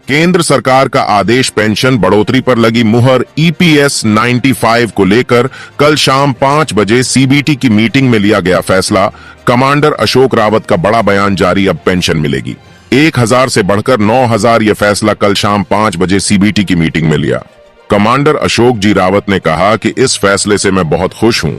केंद्र सरकार का आदेश पेंशन बढ़ोतरी पर लगी मुहर ईपीएस 95 को लेकर कल शाम 5 बजे सीबीटी की मीटिंग में लिया गया फैसला। कमांडर अशोक रावत का बड़ा बयान जारी, अब पेंशन मिलेगी 1000 से बढ़कर 9000। यह फैसला कल शाम 5 बजे सीबीटी की मीटिंग में लिया। कमांडर अशोक जी रावत ने कहा कि इस फैसले से मैं बहुत खुश हूं।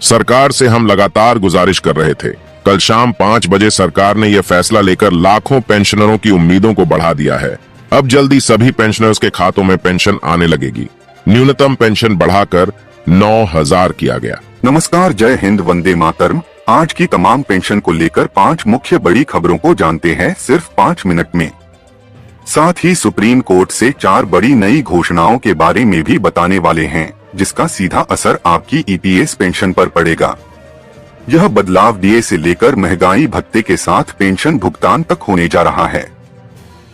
सरकार से हम लगातार गुजारिश कर रहे थे। कल शाम 5 बजे सरकार ने यह फैसला लेकर लाखों पेंशनरों की उम्मीदों को बढ़ा दिया है। अब जल्दी सभी पेंशनर्स के खातों में पेंशन आने लगेगी। न्यूनतम पेंशन बढ़ाकर 9000 किया गया। नमस्कार, जय हिंद, वंदे मातरम। आज की तमाम पेंशन को लेकर 5 मुख्य बड़ी खबरों को जानते हैं सिर्फ 5 मिनट में। साथ ही सुप्रीम कोर्ट से 4 बड़ी नई घोषणाओं के बारे में भी बताने वाले हैं, जिसका सीधा असर आपकी ईपीएस पेंशन पर पड़ेगा। यह बदलाव डीए से लेकर महंगाई भत्ते के साथ पेंशन भुगतान तक होने जा रहा है।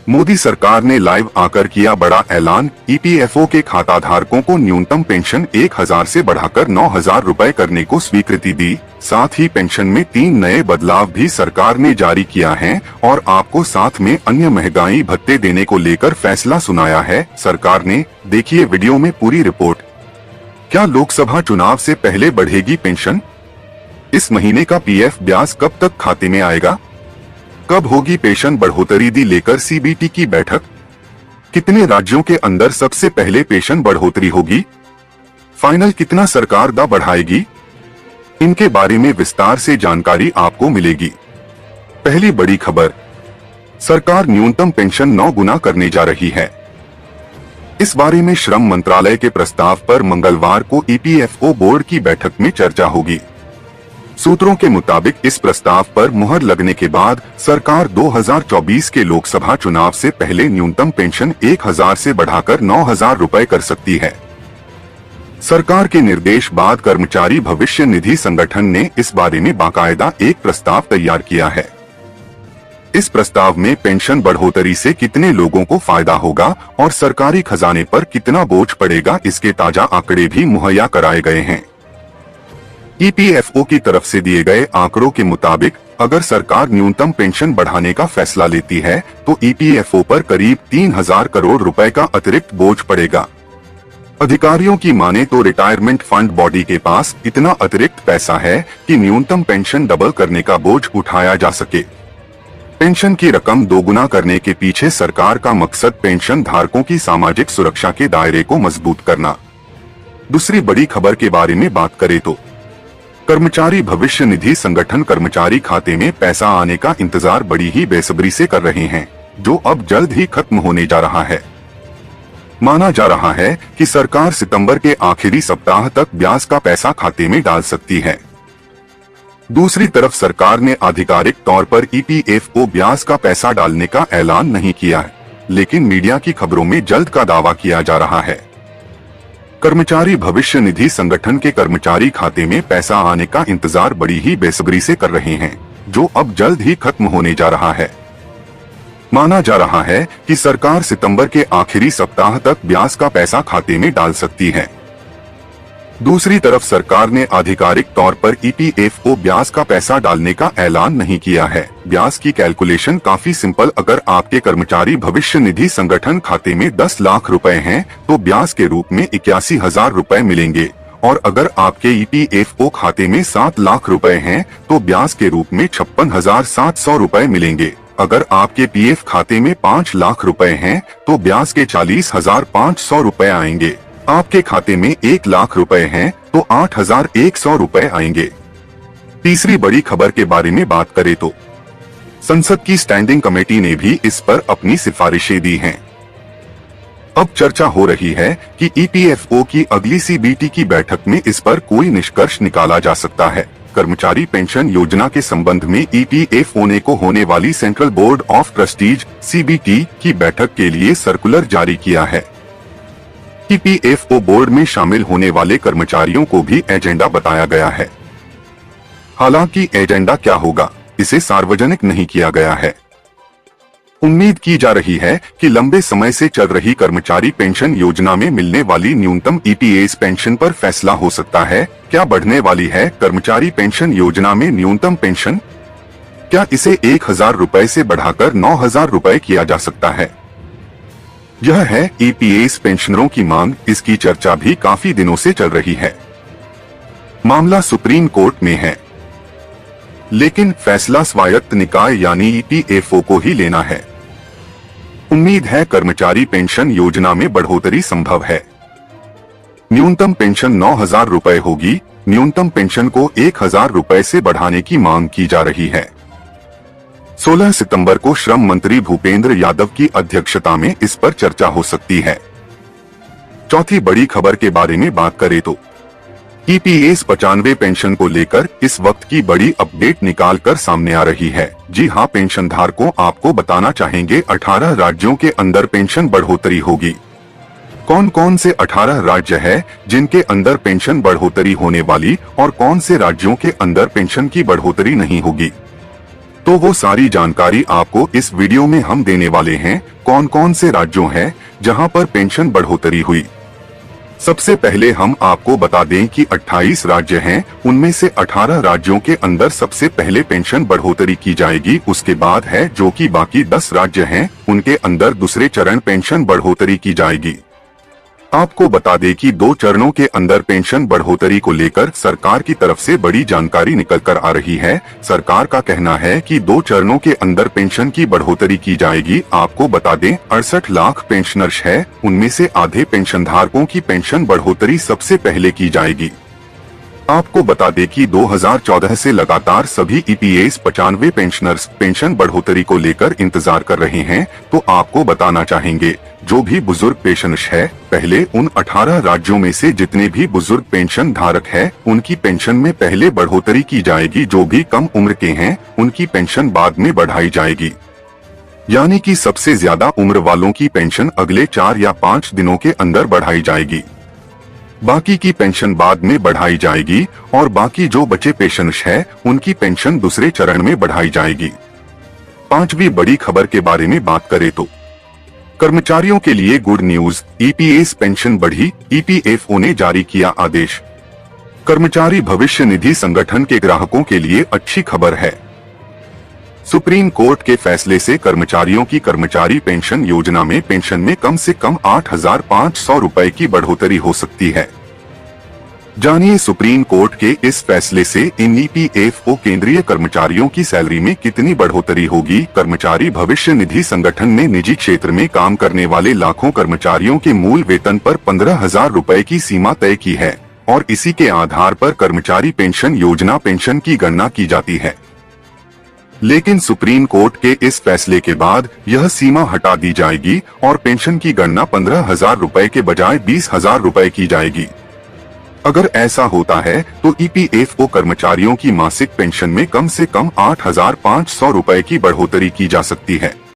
मोदी सरकार ने लाइव आकर किया बड़ा ऐलान। ईपीएफओ के खाता धारकों को न्यूनतम पेंशन 1000 से बढ़ाकर 9000 रुपए करने को स्वीकृति दी। साथ ही पेंशन में 3 नए बदलाव भी सरकार ने जारी किया है और आपको साथ में अन्य महंगाई भत्ते देने को लेकर फैसला सुनाया है सरकार ने। देखिए वीडियो में पूरी रिपोर्ट। क्या लोकसभा चुनाव से पहले बढ़ेगी पेंशन? इस महीने का पीएफ ब्याज कब तक खाते में आएगा? कब होगी पेंशन बढ़ोतरी दी लेकर सीबीटी की बैठक? कितने राज्यों के अंदर सबसे पहले पेंशन बढ़ोतरी होगी? फाइनल कितना सरकार दा बढ़ाएगी? इनके बारे में विस्तार से जानकारी आपको मिलेगी। पहली बड़ी खबर, सरकार न्यूनतम पेंशन 9 गुना करने जा रही है। इस बारे में श्रम मंत्रालय के प्रस्ताव पर मंगलवार को ईपीएफओ बोर्ड की बैठक में चर्चा होगी। सूत्रों के मुताबिक इस प्रस्ताव पर मुहर लगने के बाद सरकार 2024 के लोकसभा चुनाव से पहले न्यूनतम पेंशन 1000 से बढ़ाकर 9000 रुपए कर सकती है। सरकार के निर्देश बाद कर्मचारी भविष्य निधि संगठन ने इस बारे में बाकायदा एक प्रस्ताव तैयार किया है। इस प्रस्ताव में पेंशन बढ़ोतरी से कितने लोगों को फायदा होगा और सरकारी खजाने पर कितना बोझ पड़ेगा, इसके ताजा आंकड़े भी मुहैया कराए गए हैं। ईपीएफओ की तरफ से दिए गए आंकड़ों के मुताबिक अगर सरकार न्यूनतम पेंशन बढ़ाने का फैसला लेती है तो ईपीएफओ पर करीब 3000 करोड़ रुपए का अतिरिक्त बोझ पड़ेगा। अधिकारियों की माने तो रिटायरमेंट फंड बॉडी के पास इतना अतिरिक्त पैसा है कि न्यूनतम पेंशन डबल करने का बोझ उठाया जा सके। पेंशन की रकम दोगुना करने के पीछे सरकार का मकसद पेंशन धारकों की सामाजिक सुरक्षा के दायरे को मजबूत करना। दूसरी बड़ी खबर के बारे में बात करें तो कर्मचारी भविष्य निधि संगठन कर्मचारी खाते में पैसा आने का इंतजार बड़ी ही बेसब्री से कर रहे हैं, जो अब जल्द ही खत्म होने जा रहा है। माना जा रहा है कि सरकार सितंबर के आखिरी सप्ताह तक ब्याज का पैसा खाते में डाल सकती है। दूसरी तरफ सरकार ने आधिकारिक तौर पर ईपीएफओ ब्याज का पैसा डालने का ऐलान नहीं किया है, लेकिन मीडिया की खबरों में जल्द का दावा किया जा रहा है। कर्मचारी भविष्य निधि संगठन के कर्मचारी खाते में पैसा आने का इंतजार बड़ी ही बेसब्री से कर रहे हैं, जो अब जल्द ही खत्म होने जा रहा है। माना जा रहा है कि सरकार सितंबर के आखिरी सप्ताह तक ब्याज का पैसा खाते में डाल सकती है। दूसरी तरफ सरकार ने आधिकारिक तौर पर ईपीएफओ ब्याज का पैसा डालने का ऐलान नहीं किया है। ब्याज की कैलकुलेशन काफी सिंपल, अगर आपके कर्मचारी भविष्य निधि संगठन खाते में 10 लाख रुपए हैं तो ब्याज के रूप में 81,000 रुपए मिलेंगे, और अगर आपके ईपीएफओ खाते में 7 लाख रुपए हैं तो ब्याज के रूप में 56,700 रुपए मिलेंगे। अगर आपके पीएफ खाते में 5 लाख रुपए हैं तो ब्याज के 40,500 रुपए आएंगे। आपके खाते में 1 लाख रुपए हैं तो 8,100 रुपए आएंगे। तीसरी बड़ी खबर के बारे में बात करें तो संसद की स्टैंडिंग कमेटी ने भी इस पर अपनी सिफारिशें दी हैं। अब चर्चा हो रही है कि ईपीएफओ की अगली सीबीटी की बैठक में इस पर कोई निष्कर्ष निकाला जा सकता है। कर्मचारी पेंशन योजना के संबंध में ईपीएफओ ने को होने वाली central board of trustees CBT की बैठक के लिए सर्कुलर जारी किया है। ईपीएफओ बोर्ड में शामिल होने वाले कर्मचारियों को भी एजेंडा बताया गया है। हालांकि एजेंडा क्या होगा, इसे सार्वजनिक नहीं किया गया है। उम्मीद की जा रही है कि लंबे समय से चल रही कर्मचारी पेंशन योजना में मिलने वाली न्यूनतम ईपीएस पेंशन पर फैसला हो सकता है। क्या बढ़ने वाली है कर्मचारी पेंशन योजना में न्यूनतम पेंशन? क्या इसे 1000 रुपए से बढ़ाकर 9000 रुपए किया जा सकता है? यह है ईपीएस पेंशनरों की मांग। इसकी चर्चा भी काफी दिनों से चल रही है। मामला सुप्रीम कोर्ट में है, लेकिन फैसला स्वायत्त निकाय यानी ईपीएफओ को ही लेना है। उम्मीद है कर्मचारी पेंशन योजना में बढ़ोतरी संभव है। न्यूनतम पेंशन 9,000 रुपए होगी। न्यूनतम पेंशन को 1,000 रुपए से बढ़ाने की मांग की जा रही है। 16 सितंबर को श्रम मंत्री भूपेंद्र यादव की अध्यक्षता में इस पर चर्चा हो सकती है। चौथी बड़ी खबर के बारे में बात करें तो ईपीएस 95 पेंशन को लेकर इस वक्त की बड़ी अपडेट निकाल कर सामने आ रही है। जी हां, पेंशन धारकों, आपको बताना चाहेंगे 18 राज्यों के अंदर पेंशन बढ़ोतरी होगी। कौन कौन से 18 राज्य है जिनके अंदर पेंशन बढ़ोतरी होने वाली और कौन से राज्यों के अंदर पेंशन की बढ़ोतरी नहीं होगी, तो वो सारी जानकारी आपको इस वीडियो में हम देने वाले हैं। कौन कौन से राज्यों हैं जहां पर पेंशन बढ़ोतरी हुई। सबसे पहले हम आपको बता दें कि 28 राज्य हैं, उनमें से 18 राज्यों के अंदर सबसे पहले पेंशन बढ़ोतरी की जाएगी। उसके बाद है जो कि बाकी 10 राज्य हैं, उनके अंदर दूसरे चरण पेंशन बढ़ोतरी की जाएगी। आपको बता दें कि 2 चरणों के अंदर पेंशन बढ़ोतरी को लेकर सरकार की तरफ से बड़ी जानकारी निकल कर आ रही है। सरकार का कहना है कि 2 चरणों के अंदर पेंशन की बढ़ोतरी की जाएगी। आपको बता दें 68 लाख पेंशनर्स है, उनमें से आधे पेंशन धारकों की पेंशन बढ़ोतरी सबसे पहले की जाएगी। आपको बता दें कि 2014 से लगातार सभी ईपीएस 95 पेंशनर्स पेंशन बढ़ोतरी को लेकर इंतजार कर रहे हैं। तो आपको बताना चाहेंगे जो भी बुजुर्ग पेंशनर्स है, पहले उन 18 राज्यों में से जितने भी बुजुर्ग पेंशन धारक है, उनकी पेंशन में पहले बढ़ोतरी की जाएगी। जो भी कम उम्र के हैं, उनकी पेंशन बाद में बढ़ाई जाएगी। यानी कि सबसे ज्यादा उम्र वालों की पेंशन अगले 4 या 5 दिनों के अंदर बढ़ाई जाएगी। बाकी की पेंशन बाद में बढ़ाई जाएगी और बाकी जो बचे पेंशनर्स है, उनकी पेंशन दूसरे चरण में बढ़ाई जाएगी। 5वीं बड़ी खबर के बारे में बात करें तो कर्मचारियों के लिए गुड न्यूज, ईपीएस पेंशन बढ़ी। ईपीएफओ ने जारी किया आदेश। कर्मचारी भविष्य निधि संगठन के ग्राहकों के लिए अच्छी खबर है। सुप्रीम कोर्ट के फैसले से कर्मचारियों की कर्मचारी पेंशन योजना में पेंशन में कम से कम 8,500 रुपए की बढ़ोतरी हो सकती है। जानिए सुप्रीम कोर्ट के इस फैसले से इन ईपीएफओ केंद्रीय कर्मचारियों की सैलरी में कितनी बढ़ोतरी होगी। कर्मचारी भविष्य निधि संगठन ने निजी क्षेत्र में काम करने वाले लाखों कर्मचारियों के मूल वेतन पर 15,000 रुपए की सीमा तय की है और इसी के आधार पर कर्मचारी पेंशन योजना पेंशन की गणना की जाती है। लेकिन सुप्रीम कोर्ट के इस फैसले के बाद यह सीमा हटा दी जाएगी और पेंशन की गणना 15,000 रुपए के बजाय 20,000 रुपए की जाएगी। अगर ऐसा होता है तो ईपीएफओ कर्मचारियों की मासिक पेंशन में कम से कम 8,500 रुपए की बढ़ोतरी की जा सकती है।